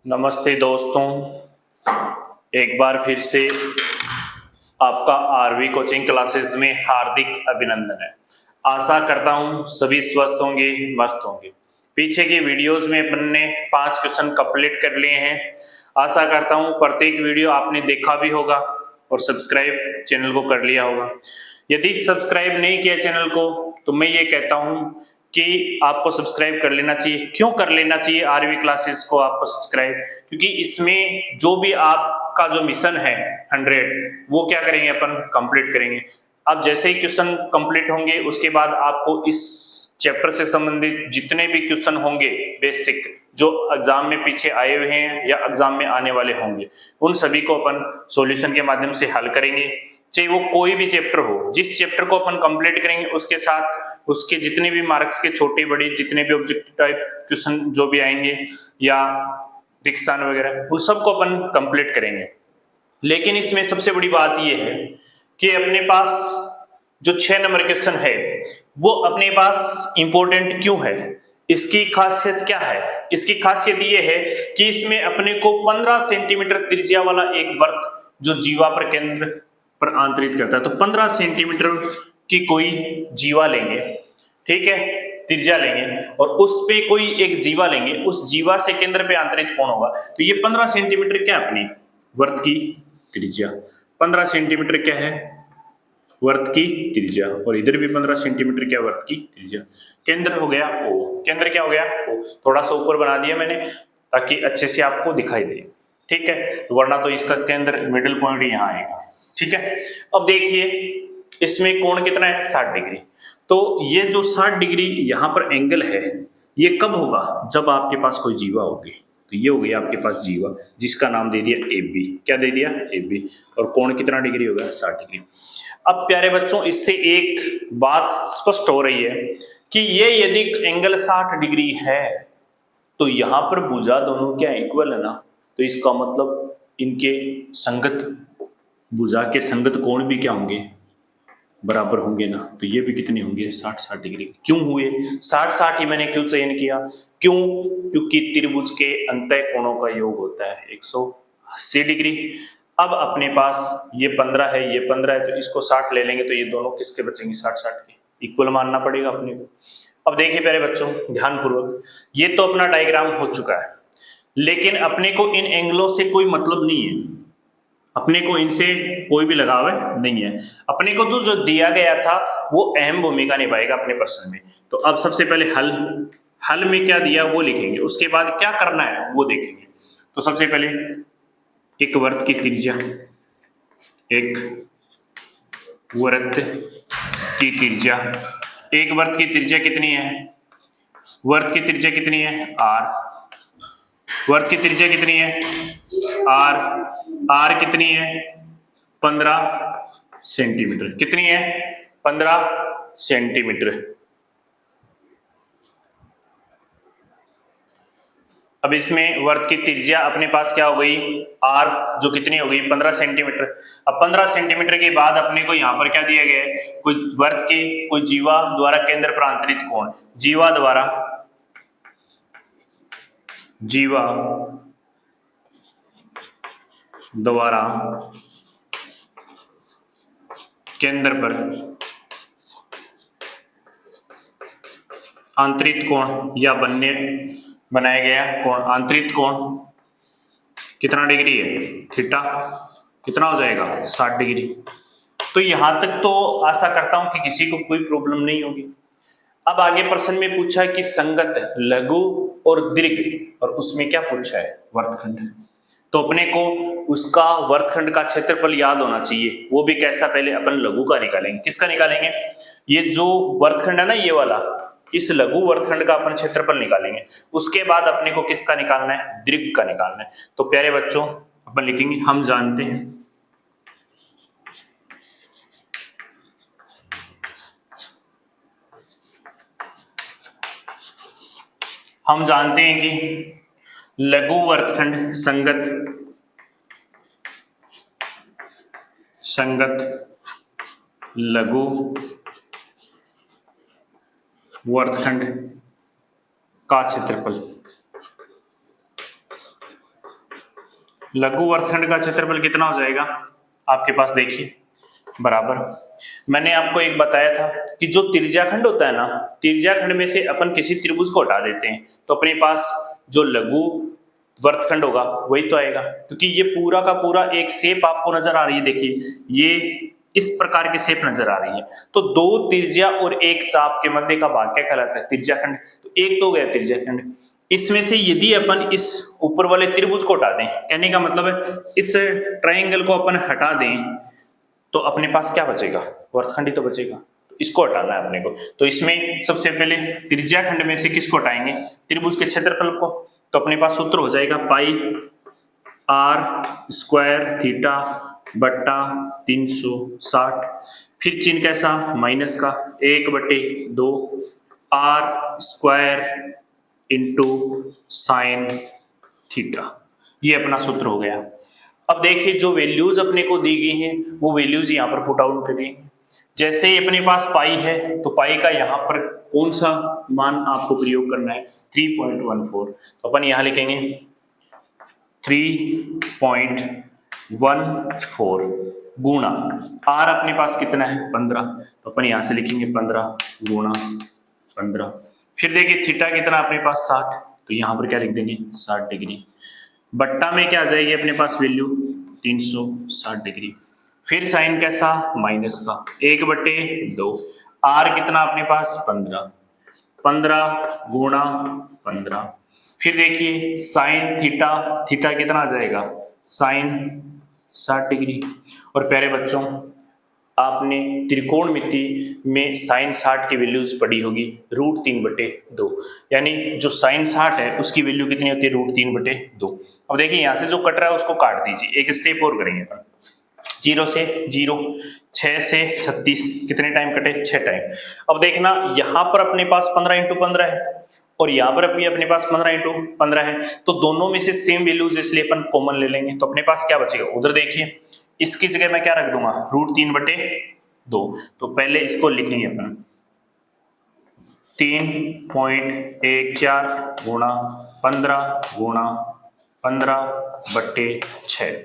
नमस्ते दोस्तों, एक बार फिर से आपका आरवी कोचिंग क्लासेस में हार्दिक अभिनंदन है। आशा करता हूँ सभी स्वस्थ होंगे, मस्त होंगे। पीछे की वीडियोस में अपन ने 5 क्वेश्चन कंप्लीट कर लिए हैं। आशा करता हूँ प्रत्येक वीडियो आपने देखा भी होगा और सब्सक्राइब चैनल को कर लिया होगा। यदि सब्सक्राइब नहीं किया चैनल को तो मैं ये कहता हूँ कि आपको सब्सक्राइब कर लेना चाहिए। क्यों कर लेना चाहिए आरवी क्लासेस को आपको सब्सक्राइब? क्योंकि इसमें जो भी आपका जो मिशन है 100 वो क्या करेंगे अपन कंप्लीट करेंगे। अब जैसे ही क्वेश्चन कंप्लीट होंगे उसके बाद आपको इस चैप्टर से संबंधित जितने भी क्वेश्चन होंगे बेसिक जो एग्जाम में पीछे आए हुए हैं या एग्जाम में आने वाले होंगे उन सभी को अपन सॉल्यूशन के माध्यम से हल करेंगे। चाहे वो कोई भी चैप्टर हो, जिस चैप्टर को अपन कंप्लीट करेंगे उसके साथ उसके जितने भी मार्क्स के छोटे बड़े जितने भी ऑब्जेक्टिव टाइप क्वेश्चन जो भी आएंगे या रिक्स्थान वगैरह उन सबको अपन कंप्लीट करेंगे। लेकिन इसमें सबसे बड़ी बात यह है कि अपने पास जो 6 नंबर क्वेश्चन है वो अपने पास इंपॉर्टेंट क्यों है, इसकी खासियत क्या है? इसकी खासियत ये है कि इसमें अपने को 15 सेंटीमीटर त्रिज्या वाला एक वर्त जो जीवा पर केंद्र पर आंतरित करता है, तो 15 सेंटीमीटर की कोई जीवा लेंगे, ठीक है, त्रिज्या लेंगे और उस पे कोई एक जीवा लेंगे, उस जीवा से केंद्र पे आंतरित कोण होगा। तो ये 15 सेंटीमीटर क्या अपनी वर्त की त्रिज्या, 15 सेंटीमीटर क्या है वर्त की त्रिज्या, और इधर भी 15 सेंटीमीटर क्या वर्त की त्रिज्या। केंद्र हो गया ओ, केंद्र क्या हो गया ओ, थोड़ा सा ऊपर बना दिया मैंने ताकि अच्छे से आपको दिखाई दे, ठीक है, वरना तो इसका केंद्र मिडिल पॉइंट यहाँ आएगा, ठीक है। अब देखिए इसमें कोण कितना है 60 डिग्री। तो ये जो 60 डिग्री यहाँ पर एंगल है ये कब होगा? जब आपके पास कोई जीवा होगी। तो ये हो गई आपके पास जीवा जिसका नाम दे दिया ए बी। क्या दे दिया? A B. और कोण कितना डिग्री होगा? 60 डिग्री। अब प्यारे बच्चों इससे एक बात स्पष्ट हो रही है कि ये यदि एंगल 60 डिग्री है तो यहां पर भुजा दोनों क्या इक्वल है ना, तो इसका मतलब इनके संगत भुजा के संगत कोण भी क्या होंगे? बराबर होंगे ना। तो ये भी कितने होंगे? 60-60 डिग्री। क्यों हुए 60-60 ही मैंने क्यों चयन किया? क्यों? क्योंकि त्रिभुज के अंतः कोणों का योग होता है 180 डिग्री। अब अपने पास ये 15 है, ये 15 है, तो इसको 60 ले लेंगे तो ये दोनों किसके बचेंगे? 60-60 के, इक्वल मानना पड़ेगा अपने को। अब देखिए प्यारे बच्चों ध्यानपूर्वक, ये तो अपना डायग्राम हो चुका है, लेकिन अपने को इन एंगलों से कोई मतलब नहीं है, अपने को इनसे कोई भी लगाव नहीं है। अपने को तो जो दिया गया था वो अहम भूमिका निभाएगा अपने प्रश्न में। तो अब सबसे पहले हल में क्या दिया वो लिखेंगे, उसके बाद क्या करना है वो देखेंगे। तो सबसे पहले एक वर्त की त्रिज्या, एक वर्त की त्रिज्या, एक वर्त की त्रिज्या कितनी है? वर्त की त्रिज्या कितनी है? आर। वर्त की त्रिज्या कितनी है? आर। आर कितनी है? 15 सेंटीमीटर। कितनी है? 15 सेंटीमीटर। अब इसमें वर्त की त्रिज्या अपने पास क्या हो गई? आर, जो कितनी हो गई? 15 सेंटीमीटर। अब 15 सेंटीमीटर के बाद अपने को यहां पर क्या दिया गया है? कोई वर्त की कोई जीवा द्वारा केंद्र पर आंतरित कोण, जीवा द्वारा केंद्र पर आंतरित कोण या बनाया गया कोण, आंतरित कोण कितना डिग्री है? थीटा। कितना हो जाएगा? 60 डिग्री। तो यहां तक तो आशा करता हूं कि किसी को कोई प्रॉब्लम नहीं होगी। अब आगे प्रश्न में पूछा है कि संगत लघु और दीर्घ, और उसमें क्या पूछा है? वर्तखंड। तो अपने को उसका वर्तखंड का क्षेत्रफल याद होना चाहिए। वो भी कैसा? पहले अपन लघु का निकालेंगे। किसका निकालेंगे? ये जो वर्तखंड है ना ये वाला, इस लघु वर्तखंड का अपन क्षेत्रफल निकालेंगे। उसके बाद अपने को किसका निकालना है? दीर्घ का निकालना है। तो प्यारे बच्चों अपन लिखेंगे हम जानते हैं कि लघु वर्तखंड संगत लघु वर्तखंड का क्षेत्रफल लघु वर्गखंड का क्षेत्रफल कितना हो जाएगा आपके पास, देखिए बराबर, मैंने आपको एक बताया था कि जो त्रिज्याखंड होता है ना, त्रिज्याखंड में से अपन किसी त्रिभुज को हटा देते हैं तो अपने पास जो लघु वर्गखंड होगा वही तो आएगा, क्योंकि ये पूरा का पूरा एक शेप आपको नजर आ रही है, देखिए ये इस प्रकार की शेप नजर आ रही है। तो दो त्रिज्या और एक चाप के मध्य का भाग क्या कहलाता है, त्रिज्याखंड। तो एक तो गया त्रिज्याखंड। इसमें से यदि अपन इस ऊपर वाले त्रिभुज को हटा दें, कहने का मतलब है इस ट्रायंगल को अपन हटा दें तो अपने पास क्या बचेगा, वर्गखंड ही तो बचेगा। तो इसको हटाना है अपने को। तो इसमें सबसे पहले त्रिज्याखंड में से किसको हटाएंगे, त्रिभुज के क्षेत्रफल को। तो अपने पास सूत्र हो जाएगा पाई आर स्क्वायर थीटा बट्टा 360, फिर चिन्ह कैसा, माइनस का, 1/2 r square into sine theta. ये अपना सूत्र हो गया। अब देखिए जो वैल्यूज अपने को दी गई हैं वो वैल्यूज यहाँ पर पुट आउट करिए। जैसे ही अपने पास पाई है तो पाई का यहाँ पर कौन सा मान आपको प्रयोग करना है, 3.14। तो अपन यहाँ लिखेंगे 3.14 गुणा आर अपने पास कितना है 15, तो अपन यहाँ से लिखेंगे 15 गुणा 15। फिर देखिए थीटा कितना अपने पास 60, तो यहाँ पर क्या लिख देंगे 60 डिग्री। बट्टा में क्या आ जाएगी अपने पास वैल्यू 360 डिग्री। फिर साइन कैसा, माइनस का, 1/2 आर कितना अपने पास 15, 15 गुणा 15। फिर देखिए साइन थीटा, थीटा कितना आ जाएगा साइन 60 डिग्री। और प्यारे बच्चों आपने त्रिकोणमिति में साइन 60 की वैल्यूज पढ़ी होगी √3/2, यानी जो साइन 60 है उसकी वैल्यू कितनी होती है √3/2। अब देखिए यहाँ से जो कट रहा है उसको काट दीजिए, एक स्टेप और करेंगे अपन। 0 से 0, 6 से 36, कितने टाइम कटे 6 टाइम। अब देखना यहाँ पर अपने पास 15 × 15 है और यहाँ पर भी अपने पास 15 × 15 है, तो दोनों में से सेम वैल्यूज इसलिए अपन कॉमन ले लेंगे। तो अपने पास क्या बचेगा, उधर देखिए इसकी जगह मैं क्या रख दूंगा √3/2। तो पहले इसको लिखेंगे अपन 3.14 गुणा 15 गुणा 15/6।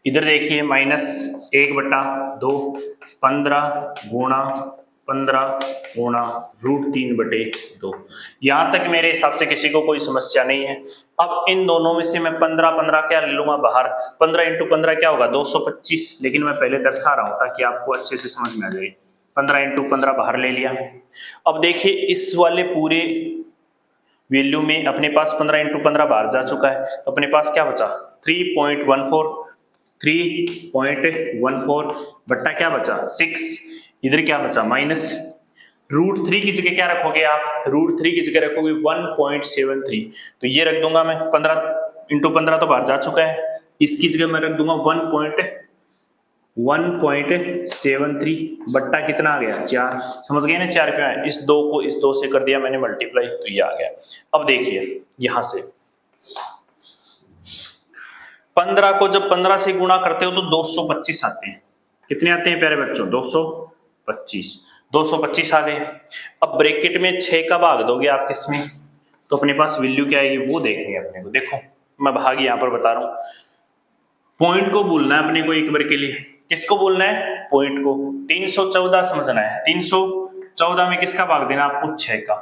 इधर देखिए -1/2, 15 गुणा 15 गुणा √3/2। यहां तक मेरे हिसाब से किसी को कोई समस्या नहीं है। अब इन दोनों में से मैं 15 क्या ले लूंगा बाहर, 15 × 15 क्या होगा 225, लेकिन मैं पहले दर्शा रहा हूं ताकि आपको अच्छे से समझ में आ जाए। 15 × 15 बाहर ले लिया। अब देखिए इस वाले पूरे वैल्यू में अपने पास 15 × 15 बाहर जा चुका है, तो अपने पास क्या बचा 3.14 बट्टा क्या बचा 6, इधर क्या बचा माइनस √3 की जगह क्या रखोगे आप, √3 की जगह रखोगे 1.73। तो ये रख दूंगा मैं, 15 × 15 तो बाहर जा चुका है, इसकी जगह मैं रख दूंगा 1.73 बट्टा कितना आ गया 4। समझ गए ना 4 क्यों है, इस 2 को इस 2 से कर दिया मैंने मल्टीप्लाई, तो ये आ गया। अब देखिए यहां से 15 को जब 15 से गुणा करते हो तो 225 आते हैं। कितने आते हैं प्यारे बच्चों 225 आ गए। अब ब्रैकेट में 6 का भाग दोगे आप किसमें, तो अपने पास वैल्यू क्या आएगी वो देखेंगे अपने को। देखो मैं भाग यहां पर बता रहा हूं, पॉइंट को भूलना है अपने को एक बार के लिए। किसको भूलना है, पॉइंट को। 314 समझना है, 314 में किसका भाग देना आपको 6 का।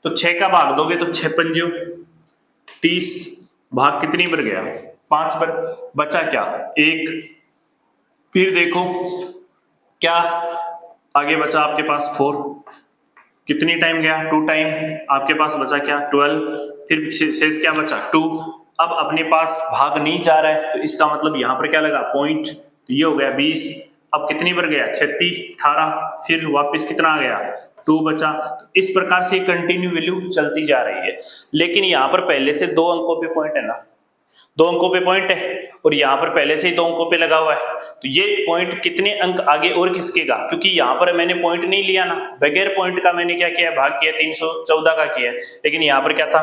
तो 6 का भाग दोगे तो 6 पंजो 30, भाग कितनी बार गया 5 बार, बचा क्या 1। फिर देखो क्या आगे बचा आपके पास 4, कितनी टाइम गया 2 टाइम, आपके पास बचा क्या 12, फिर शेष क्या बचा 2। अब अपने पास भाग नहीं जा रहा है तो इसका मतलब यहां पर क्या लगा पॉइंट, तो ये हो गया 20। अब कितनी बार गया 36, 18, फिर वापस कितना आ गया 2 बचा। तो इस प्रकार से कंटिन्यू वैल्यू चलती जा रही है। लेकिन यहाँ पर पहले से 2 अंकों पे पॉइंट है ना, 2 अंकों पे पॉइंट है और यहाँ पर पहले से ही 2 अंकों पे लगा हुआ है, तो ये पॉइंट कितने अंक आगे और खिसकेगा, क्योंकि यहाँ पर मैंने पॉइंट नहीं लिया ना, बगैर पॉइंट का मैंने क्या किया भाग किया 314 का किया, लेकिन यहाँ पर क्या था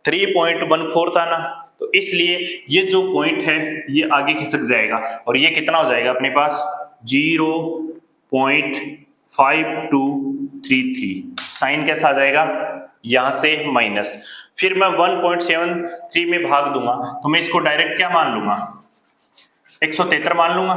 3.14 था ना, तो इसलिए ये जो पॉइंट है ये आगे खिसक जाएगा और ये कितना हो जाएगा अपने पास 0.5233। साइन कैसा आ जाएगा यहां से माइनस, फिर मैं 1.73 में भाग दूंगा तो मैं इसको डायरेक्ट क्या मान लूंगा, 173 मान लूंगा।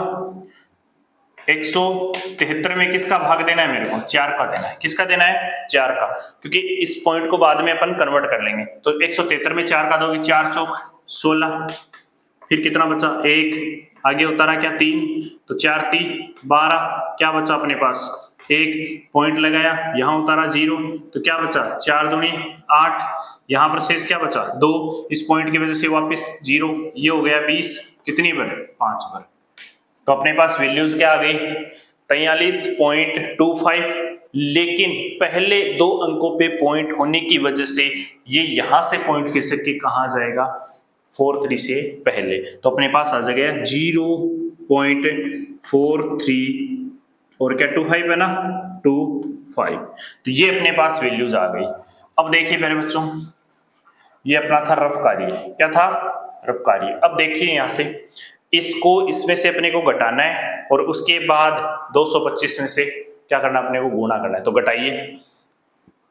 173 में किसका भाग देना है मेरे को, 4 का देना है। किसका देना है, 4 का, क्योंकि इस पॉइंट को बाद में अपन कन्वर्ट कर लेंगे। तो 173 में 4 का दोगे, 4 चौक 16, फिर कितना बचा, 1, आगे उतारा क्या 3, तो 4 3 12, क्या बचा अपने पास 1, पॉइंट लगाया, यहाँ उतारा 0, तो क्या बचा 4 दूनी 8, यहाँ पर शेष क्या बचा 2, इस पॉइंट की वजह से वापस 0, ये हो गया 20, कितनी बार 5 बार। तो अपने पास वैल्यूज क्या आ गई 43.25, लेकिन पहले 2 अंकों पे पॉइंट होने की वजह से ये यहां से पॉइंट खिसक के कहा जाएगा 43 से पहले, तो अपने पास आ जाएगा 0.43 और क्या 25 है ना 25, तो ये अपने पास वैल्यूज आ गई। अब देखिए मेरे बच्चों, ये अपना था रफ कार्य, क्या था रफ कार्य। अब देखिए यहां से इसको इसमें से अपने को घटाना है और उसके बाद 225 में से क्या करना, अपने को गुणा करना है। तो घटाइए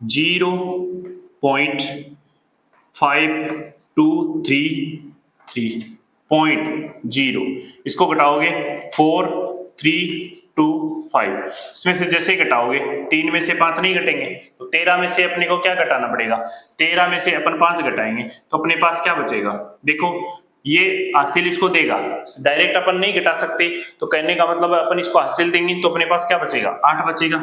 0.5233.0, इसको घटाओगे 4325, इसमें से जैसे ही घटाओगे 3 में से 5 नहीं घटेंगे, तो 13 में से अपने को क्या घटाना पड़ेगा, 13 में से अपन 5 घटाएंगे तो अपने पास क्या बचेगा, देखो ये हासिल इसको देगा, डायरेक्ट अपन नहीं घटा सकते, तो कहने का मतलब अपन इसको हासिल देंगे तो अपने पास क्या बचेगा 8 बचेगा।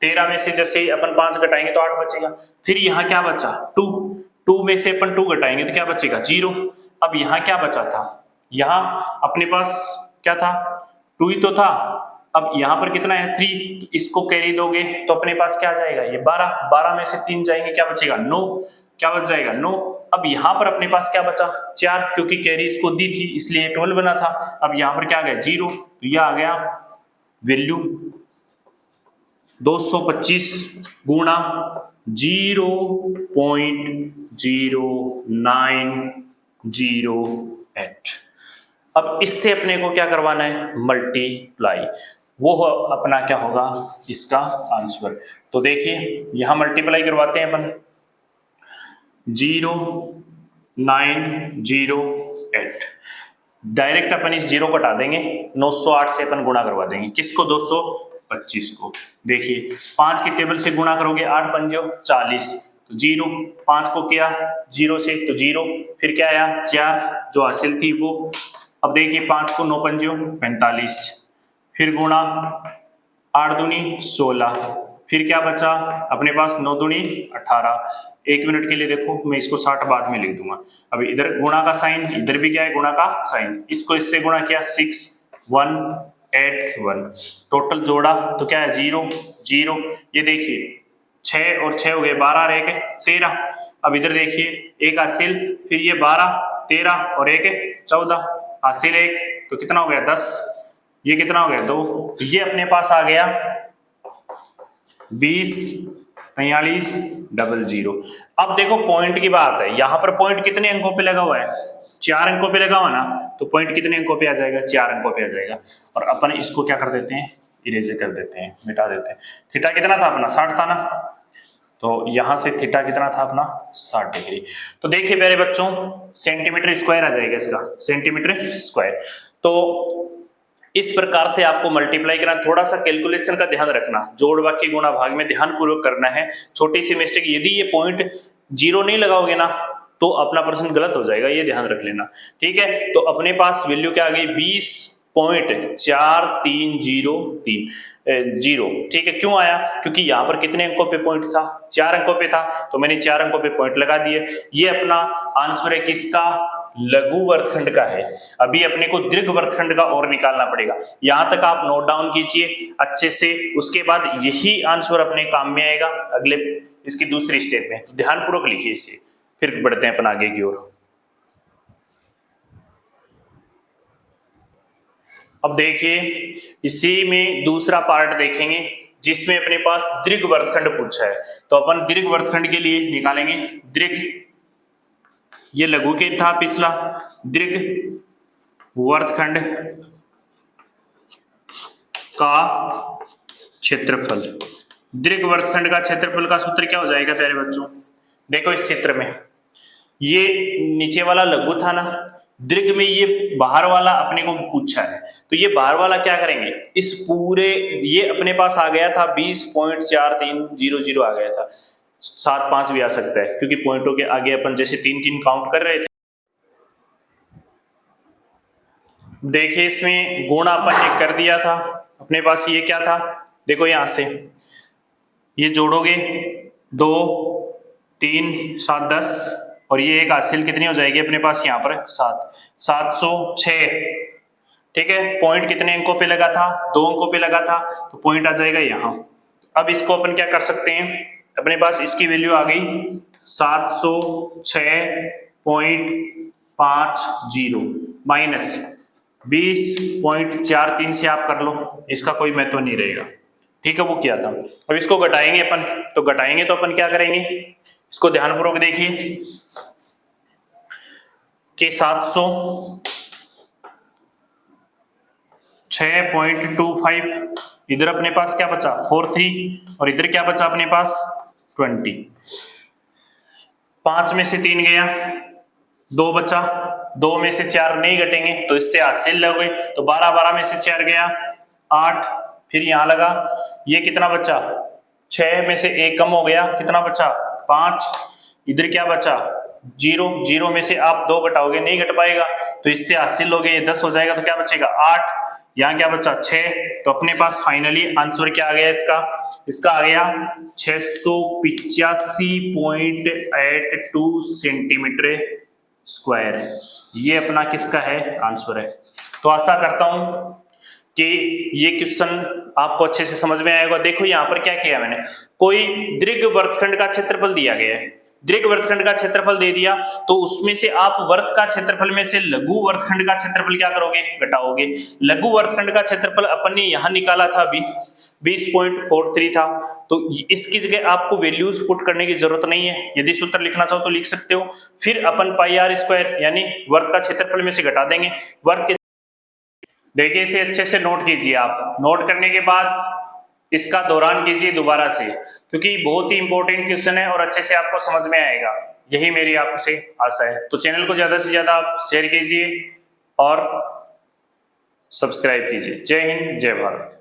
13 में से जैसे अपन 5 घटाएंगे तो 8 बचेगा। फिर यहाँ क्या बचा 2 में से अपन 2 घटाएंगे तो क्या बचेगा 0। अब यहाँ क्या बचा था, यहाँ अपने पास क्या था 2 ही तो था, अब यहाँ पर कितना है 3, तो इसको कैरी दोगे तो अपने पास क्या जाएगा ये 12 में से 3 जाएंगे क्या बचेगा 9, क्या बच जाएगा 9। अब यहाँ पर अपने पास क्या बचा 4, क्योंकि कैरी इसको दी थी इसलिए 12 बना था। अब यहाँ पर क्या आ गया 0, तो यह आ गया वैल्यू 225 गुणा 0.0908। अब इससे अपने को क्या करवाना है मल्टीप्लाई, वो अपना क्या होगा इसका आंसर। तो देखिए यहां मल्टीप्लाई करवाते हैं अपन 0.908, डायरेक्ट अपन इस 0 कटा देंगे, 908 से अपन गुणा करवा देंगे, किसको 225 को। देखिए 5 की टेबल से गुणा करोगे 8 पंजो 40, तो 0, 5 को किया 0 से तो 0, फिर क्या आया 4 जो हासिल थी वो। अब देखिए 5 को 9 पंजो 45, फिर गुणा 8 दूनी 16, फिर क्या बचा अपने पास 9 दूनी 18। 1 मिनट के लिए देखो, मैं इसको 60 बाद में लिख दूंगा। अभी इधर गुणा का साइन, इधर भी क्या है गुणा का साइन, इसको इससे गुणा किया 6181, टोटल जोड़ा तो क्या है 0 0। ये देखिए 6 और 6 हो गए 12 रह गए 13। अब इधर देखिए एक हासिल, फिर ये 12 13 और एक 14, हासिल 1 तो कितना हो गया 10, ये कितना हो गया 2, तो ये अपने पास आ गया 204300। अब देखो पॉइंट की बात है, यहाँ पर पॉइंट कितने अंकों पे लगा हुआ है 4 अंकों पे लगा हुआ ना, तो पॉइंट कितने अंकों पे आ जाएगा 4 अंकों पे आ जाएगा। और अपन इसको क्या कर देते हैं इरेज कर देते हैं, मिटा देते हैं। थीटा कितना था अपना 60 था ना, तो यहां से थीटा कितना था अपना 60 डिग्री। तो देखिए मेरे बच्चों सेंटीमीटर स्क्वायर आ जाएगा इसका, सेंटीमीटर स्क्वायर। तो इस प्रकार से आपको मल्टीप्लाई करना, थोड़ा सा कैलकुलेशन का ध्यान रखना, जोड़ बाकी गुणा भाग में ध्यान पूर्वक करना है। छोटी सी मिस्टेक, यदि ये पॉइंट 0 नहीं लगाओगे ना तो अपना प्रश्न गलत हो जाएगा, ये ध्यान रख लेना, ठीक है। तो अपने पास वैल्यू क्या आ गई 20.4303 0, ठीक है। क्यों आया, क्योंकि यहाँ पर कितने अंकों पे पॉइंट था 4 अंकों पे था, तो मैंने 4 अंकों पे पॉइंट लगा दिए। ये अपना आंसर है किसका, लघु वर्गखंड का है। अभी अपने को दीर्घ वर्गखंड का और निकालना पड़ेगा, यहां तक आप नोट डाउन कीजिए अच्छे से, उसके बाद यही आंसर अपने काम में आएगा अगले इसकी दूसरी स्टेप में। तो ध्यानपूर्वक लिखिए इसे, फिर बढ़ते हैं अपन आगे की ओर। अब देखिए इसी में दूसरा पार्ट देखेंगे जिसमें अपने पास दीर्घ वर्गखंड पूछा है। तो अपन दीर्घ वर्गखंड के लिए निकालेंगे दीर्घ, ये लघु के था पिछला, दीर्घ वर्गखंड का क्षेत्रफल। दीर्घ वर्गखंड का क्षेत्रफल का सूत्र क्या हो जाएगा प्यारे बच्चों, देखो इस चित्र में ये नीचे वाला लघु था ना, दीर्घ में ये बाहर वाला अपने को पूछा है, तो ये बाहर वाला क्या करेंगे, इस पूरे, ये अपने पास आ गया था 20.4300 आ गया था, 75 भी आ सकता है क्योंकि पॉइंटों के आगे अपन जैसे 3 3 काउंट कर रहे थे। देखिए इसमें गुणा अपन ने कर दिया था, अपने पास ये क्या था, देखो यहां से ये जोड़ोगे 2 3 7 10 और ये एक हासिल कितनी हो जाएगी अपने पास यहाँ पर 706। ठीक है, पॉइंट कितने अंकों पे लगा था, 2 अंकों पे लगा था, तो पॉइंट आ जाएगा यहाँ। अब इसको अपन क्या कर सकते हैं, अपने पास इसकी वैल्यू आ गई 706.50 माइनस 20.43 से आप कर लो, इसका कोई महत्व नहीं रहेगा। ठीक है, वो किया था। अब इसको घटाएंगे अपन, तो घटाएंगे तो अपन क्या करेंगे, इसको ध्यानपूर्वक देखिए कि 706.25, इधर अपने पास क्या बचा 43 और इधर क्या बचा अपने पास 20। 5 में से 3 गया, 2 बचा, 2 में से 4 नहीं घटेंगे तो इससे हासिल लगे, तो 12 में से 4 गया 8, फिर यहां लगा, ये कितना बचा 6 में से 1 कम हो गया, कितना बचा 5, इधर क्या बचा 0, 0 में से आप 2 घटाओगे नहीं घट पाएगा, तो इससे हासिल लोगे ये 10 हो जाएगा, तो क्या बचेगा 8, यहाँ क्या बचा 6, तो अपने पास फाइनली आंसर क्या आ गया इसका आ गया 685.82 सेंटीमीटर स्क्वायर। ये अपना किसका है आंसर है। तो आशा करता हूं कि ये क्वेश्चन आपको अच्छे से समझ में आएगा। देखो यहाँ पर क्या किया मैंने, कोई दीर्घ वर्गखंड का क्षेत्रफल दिया गया है, दीर्घ वर्गखंड का क्षेत्रफल दे दिया, तो उसमें से आप वर्ग का क्षेत्रफल में से लघु वर्गखंड का क्षेत्रफल क्या करोगे, घटाओगे। लघु वर्गखंड का क्षेत्रफल अपन ने यहाँ निकाला था अभी 20.43 था, तो इसकी जगह आपको वैल्यूज पुट करने की जरूरत नहीं है, यदि सूत्र लिखना चाहो तो लिख सकते हो। फिर अपन पाई आर स्क्वायर यानी वर्ग का क्षेत्रफल में से घटा देंगे वर्ग के। देखिए इसे अच्छे से नोट कीजिए, आप नोट करने के बाद इसका दोहरान कीजिए दोबारा से, क्योंकि बहुत ही इंपॉर्टेंट क्वेश्चन है और अच्छे से आपको समझ में आएगा, यही मेरी आपसे आशा है। तो चैनल को ज्यादा से ज्यादा आप शेयर कीजिए और सब्सक्राइब कीजिए। जय हिंद, जय भारत।